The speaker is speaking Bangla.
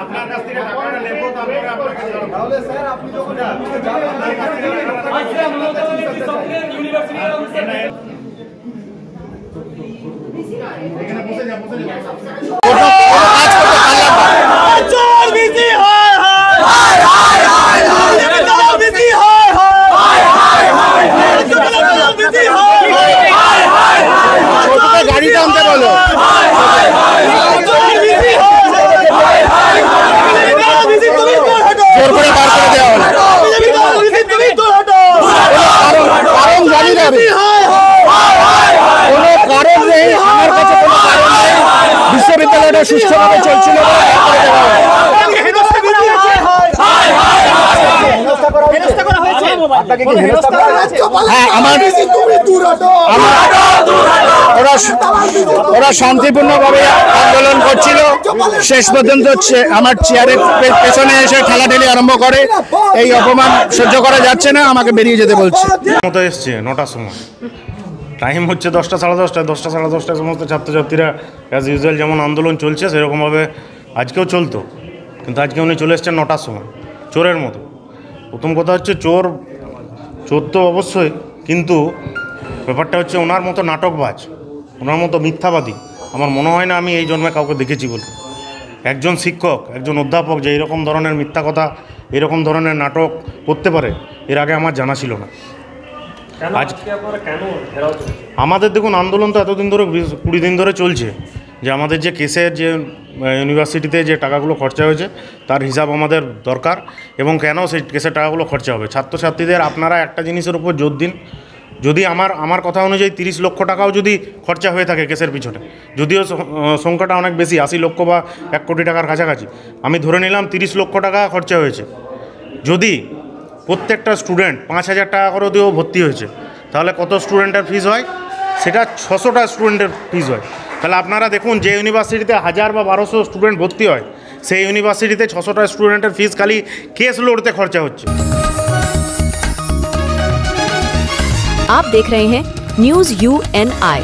আপনার কাছ থেকে টাকাটা নেব, তারপরে আপনাকে তাহলে স্যার আপনি যখন এখানে বসে যা চোর বিজি হয় হায় হায় হায় হায় বিজি হয় হায় হায় হায় বিজি হয় হায় হায় ছোটটা গাড়ি টানতে বলো হায় হায় হায় চোর বিজি হয় হায় হায় হায় বিজি তুমি দূর হটো জোর করে বার করে দেওয়া হলো বিজি তুমি দূর হটো কারণ জানি না কোনো কারণ নেই, আমার কাছে কোনো কারণ নেই। বিশ্ববিদ্যালয়টা সুষ্ঠুভাবে চলছিল ওরা শান্তিপূর্ণভাবে আন্দোলন করছিল, শেষ পর্যন্ত আমার চেয়ারের পেছনে এসে ঠেলাঠেলি আরম্ভ করে। এই অপমান সহ্য করা যাচ্ছে না, আমাকে বেরিয়ে যেতে বলছে। মতো এসছে 9টার সময়, টাইম হচ্ছে 10টা সাড়ে 10টায়। 10টা সাড়ে 10টায় সমস্ত ছাত্রছাত্রীরা অ্যাজ ইউজুয়াল যেমন আন্দোলন চলছে সেরকমভাবে আজকেও চলতো, কিন্তু আজকে উনি চলে এসছেন 9টার সময় চোরের মতো। প্রথম কথা হচ্ছে চোর তো অবশ্যই, কিন্তু ব্যাপারটা হচ্ছে ওনার মতো নাটকবাজ, ওনার মতো মিথ্যাবাদী আমার মনে হয় না আমি এই জন্মে কাউকে দেখেছি বলে। একজন শিক্ষক, একজন অধ্যাপক যে এইরকম ধরনের মিথ্যা কথা, এরকম ধরনের নাটক করতে পারে, এর আগে আমার জানা ছিল না। আমাদের দেখুন আন্দোলন তো এতদিন ধরে 20 দিন ধরে চলছে, যে আমাদের যে কেসের যে ইউনিভার্সিটিতে যে টাকাগুলো খরচা হয়েছে তার হিসাব আমাদের দরকার, এবং কেন সেই কেসের টাকাগুলো খরচা হবে। ছাত্রছাত্রীদের আপনারা একটা জিনিসের উপর জোর দিন, যদি আমার কথা অনুযায়ী 30 লক্ষ টাকাও যদি খরচা হয়ে থাকে কেসের পিছনে, যদিও সংখ্যাটা অনেক বেশি 80 লক্ষ বা 1 কোটি টাকার কাছাকাছি, আমি ধরে নিলাম 30 লক্ষ টাকা খরচা হয়েছে। যদি প্রত্যেকটা স্টুডেন্ট 5,000 টাকা করে দিয়েও ভর্তি হয়েছে, তাহলে কত স্টুডেন্টের ফিস হয়? সেটা 600টা স্টুডেন্টের ফিস হয়। তাহলে আপনারা দেখুন, যে ইউনিভার্সিটিতে 1000 বা 1200 স্টুডেন্ট ভর্তি হয়, সেই ইউনিভার্সিটিতে 600টা স্টুডেন্টের ফিস খালি কেস লড়তে খরচা হচ্ছে। आप देख रहे हैं न्यूज़ UNI।